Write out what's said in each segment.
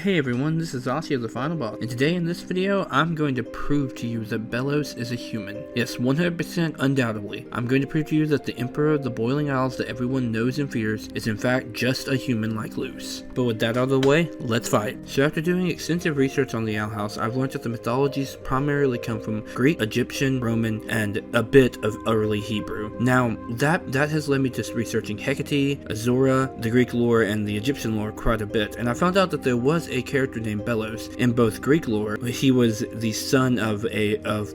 Hey everyone, this is Ossie of the Final Boss, and today in this video, I'm going to prove to you that Belos is a human. Yes, 100% undoubtedly. I'm going to prove to you that the Emperor of the Boiling Isles that everyone knows and fears is in fact just a human like Luce. But with that out of the way, let's fight. So after doing extensive research on the Owl House, I've learned that the mythologies primarily come from Greek, Egyptian, Roman, and a bit of early Hebrew. Now, that has led me to researching Hecate, Azura, the Greek lore, and the Egyptian lore quite a bit, and I found out that there was a character named Belos. In both Greek lore, he was the son of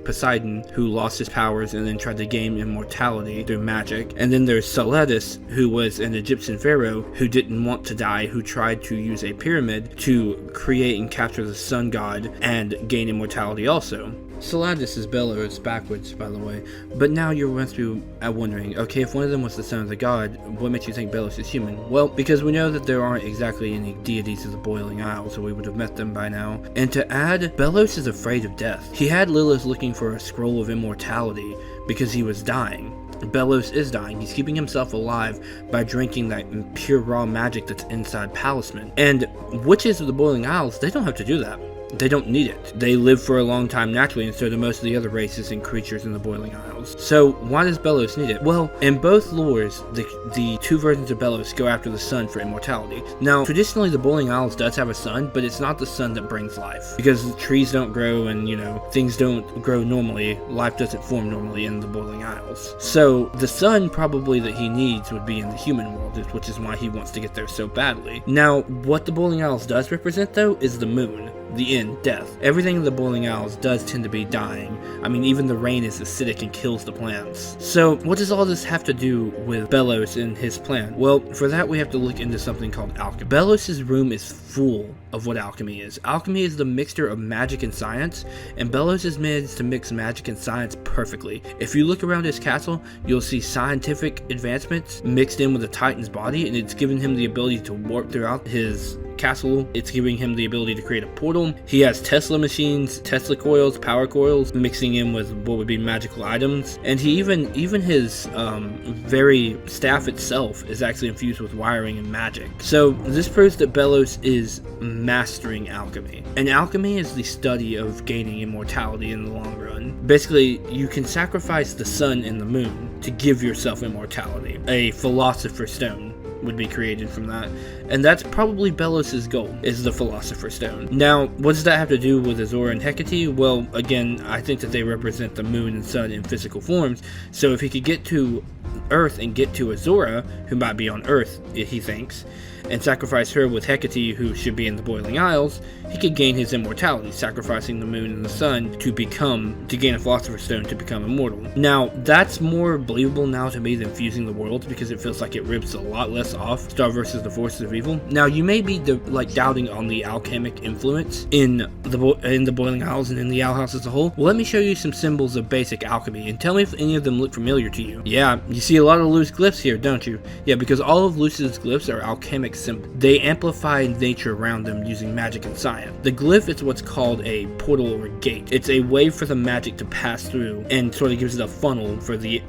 Poseidon, who lost his powers and then tried to gain immortality through magic. And then there's Salatus, who was an Egyptian pharaoh who didn't want to die, who tried to use a pyramid to create and capture the sun god and gain immortality also. Salatus is Belos backwards, by the way. But now you're wondering, okay, if one of them was the son of the god, what makes you think Belos is human? Well, because we know that there aren't exactly any deities of the Boiling Isles, so we would have met them by now. And to add, Belos is afraid of death. He had Lilith looking for a scroll of immortality because he was dying. Belos is dying. He's keeping himself alive by drinking that pure raw magic that's inside Palisman. And witches of the Boiling Isles, they don't have to do that. They don't need it. They live for a long time naturally, and so do most of the other races and creatures in the Boiling Isles. So why does Belos need it? Well, in both lores, the two versions of Belos go after the sun for immortality. Now, traditionally the Boiling Isles does have a sun, but it's not the sun that brings life. Because the trees don't grow and, things don't grow normally, life doesn't form normally in the Boiling Isles. So the sun probably that he needs would be in the human world, which is why he wants to get there so badly. Now, what the Boiling Isles does represent, though, is the moon. The end, death. Everything in the Boiling Isles does tend to be dying. I mean, even the rain is acidic and kills the plants. So, what does all this have to do with Belos and his plan? Well, for that we have to look into something called alchemy. Belos' room is full of what alchemy is. Alchemy is the mixture of magic and science, and Belos has managed to mix magic and science perfectly. If you look around his castle, you'll see scientific advancements mixed in with a Titan's body, and it's given him the ability to warp throughout his castle. It's giving him the ability to create a portal. He has Tesla machines, Tesla coils, power coils, mixing in with what would be magical items. And he even his very staff itself is actually infused with wiring and magic. So this proves that Belos is mastering alchemy. And alchemy is the study of gaining immortality in the long run. Basically, you can sacrifice the sun and the moon to give yourself immortality. A philosopher's stone would be created from that, and that's probably Belos' goal, is the Philosopher's Stone. Now, what does that have to do with Azura and Hecate? Well, again, I think that they represent the moon and sun in physical forms, so if he could get to Earth and get to Azura, who might be on Earth, he thinks, and sacrifice her with Hecate, who should be in the Boiling Isles, he could gain his immortality, sacrificing the moon and the sun to gain a Philosopher's Stone to become immortal. Now, that's more believable now to me than fusing the worlds, because it feels like it rips a lot less off Star versus the Forces of Evil. Now, you may be doubting on the alchemic influence in the Boiling Isles and in the Owl House as a whole. Well, let me show you some symbols of basic alchemy, and tell me if any of them look familiar to you. Yeah, you see a lot of Luce glyphs here, don't you? Yeah, because all of Luce's glyphs are alchemic symbols. They amplify nature around them using magic and science. The glyph is what's called a portal or a gate. It's a way for the magic to pass through and sort of gives it a funnel for the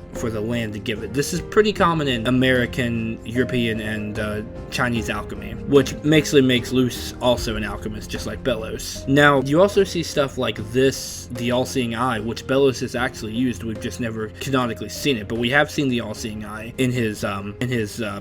land to give it. This is pretty common in American, European, and Chinese alchemy, which makes Luce also an alchemist, just like Belos. Now, you also see stuff like this, the All-Seeing Eye, which Belos has actually used. We've just never canonically seen it, but we have seen the All-Seeing Eye in his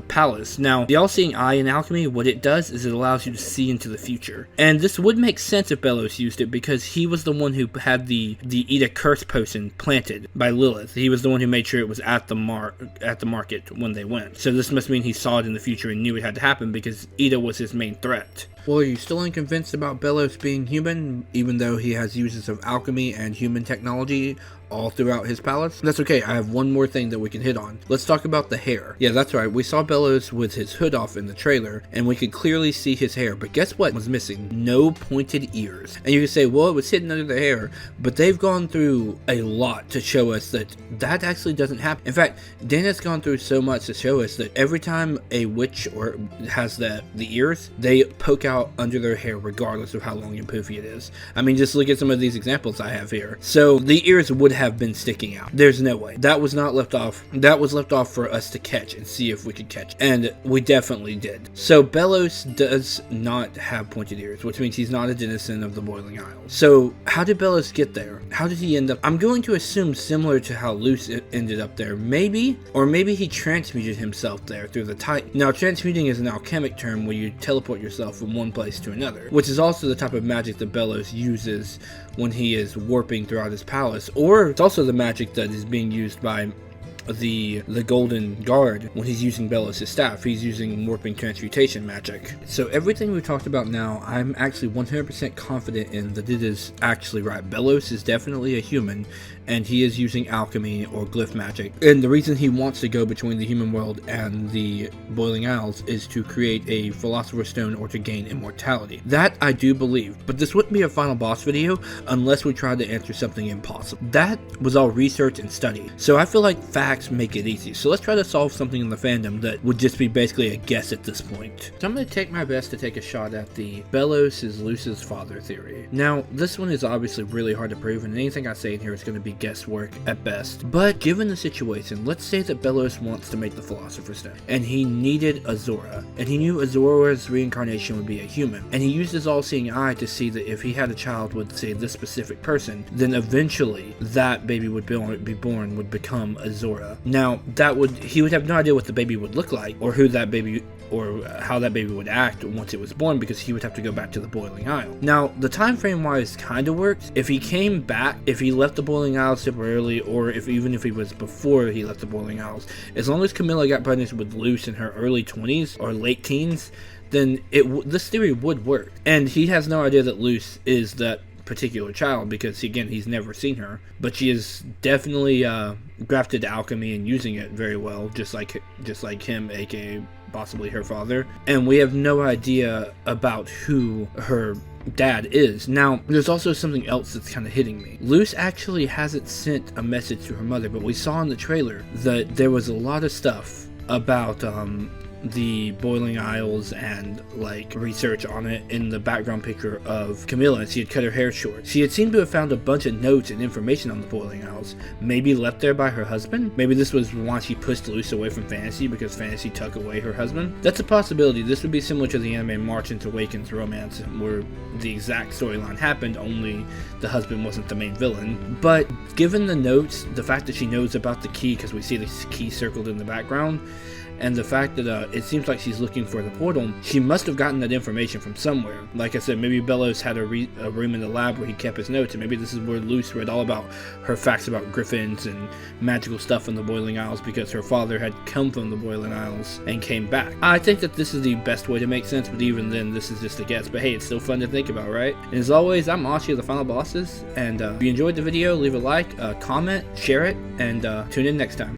palace. Now, the All-Seeing Eye in alchemy, what it does is it allows you to see into the future. And this would make sense if Belos used it, because he was the one who had the Eat a Curse potion planted by Lilith. He was the one who made sure it was at the market when they went. So this must mean he saw it in the future and knew it had to happen, because Ida was his main threat. Well, are you still unconvinced about Belos being human, even though he has uses of alchemy and human technology all throughout his palace? That's okay, I have one more thing that we can hit on. Let's talk about the hair. Yeah, that's right, we saw Belos with his hood off in the trailer, and we could clearly see his hair, but guess what was missing? No pointed ears. And you can say, well, it was hidden under the hair, but they've gone through a lot to show us that actually doesn't happen. In fact, Dana's gone through so much to show us that every time a witch has the ears, they poke out out under their hair regardless of how long and poofy it is. I mean, just look at some of these examples I have here. So the ears would have been sticking out. There's no way. That was not left off. That was left off for us to catch and see if we could catch. And we definitely did. So Belos does not have pointed ears, which means he's not a denizen of the Boiling Isles. So how did Belos get there? How did he end up? I'm going to assume similar to how Luce ended up there. Maybe, or maybe he transmuted himself there through the Titan. Now, transmuting is an alchemic term where you teleport yourself from one place to another, which is also the type of magic that Belos uses when he is warping throughout his palace, or it's also the magic that is being used by the Golden Guard when he's using Belos' staff. He's using warping transmutation magic. So everything we've talked about now, I'm actually 100% confident in that it is actually right. Belos is definitely a human, and he is using alchemy or glyph magic. And the reason he wants to go between the human world and the Boiling Isles is to create a Philosopher's Stone or to gain immortality. That I do believe, but this wouldn't be a final boss video unless we tried to answer something impossible. That was all research and study. So I feel like facts make it easy. So let's try to solve something in the fandom that would just be basically a guess at this point. So I'm going to take my best to take a shot at the Belos is Luce's father theory. Now, this one is obviously really hard to prove, and anything I say in here is going to be guesswork at best. But given the situation, let's say that Belos wants to make the Philosopher's Stone, and he needed Azora, and he knew Azora's reincarnation would be a human, and he used his all-seeing eye to see that if he had a child with, say, this specific person, then eventually that baby would be born would become Azora. Now, he would have no idea what the baby would look like, or who that baby, or how that baby would act once it was born, because he would have to go back to the Boiling Isle. Now, the time frame wise kind of works. If he came back, if he left the Boiling Isles temporarily, or even if he was before he left the Boiling Isles, as long as Camilla got pregnant with Luce in her early 20s or late teens, then this theory would work. And he has no idea that Luce is that particular child, because again, he's never seen her, but she is definitely grafted alchemy and using it very well, just like him, aka possibly her father. And we have no idea about who her dad is. Now, there's also something else that's kind of hitting me. Luce actually hasn't sent a message to her mother, but we saw in the trailer that there was a lot of stuff about the Boiling Isles and like research on it in the background picture of Camilla, and she had cut her hair short. She had seemed to have found a bunch of notes and information on the Boiling Isles, maybe left there by her husband. Maybe this was why she pushed Luce away from Fantasy, because Fantasy took away her husband. That's a possibility. This would be similar to the anime Martians Awakens romance, where the exact storyline happened, only the husband wasn't the main villain. But given the notes, the fact that she knows about the key, because we see the key circled in the background, and the fact that it seems like she's looking for the portal, she must have gotten that information from somewhere. Like I said, maybe Belos had a room in the lab where he kept his notes, and maybe this is where Luce read all about her facts about griffins and magical stuff in the Boiling Isles, because her father had come from the Boiling Isles and came back. I think that this is the best way to make sense, but even then, this is just a guess. But hey, it's still fun to think about, right? And as always, I'm Ashi of the Final Bosses, and if you enjoyed the video, leave a like, comment, share it, and tune in next time.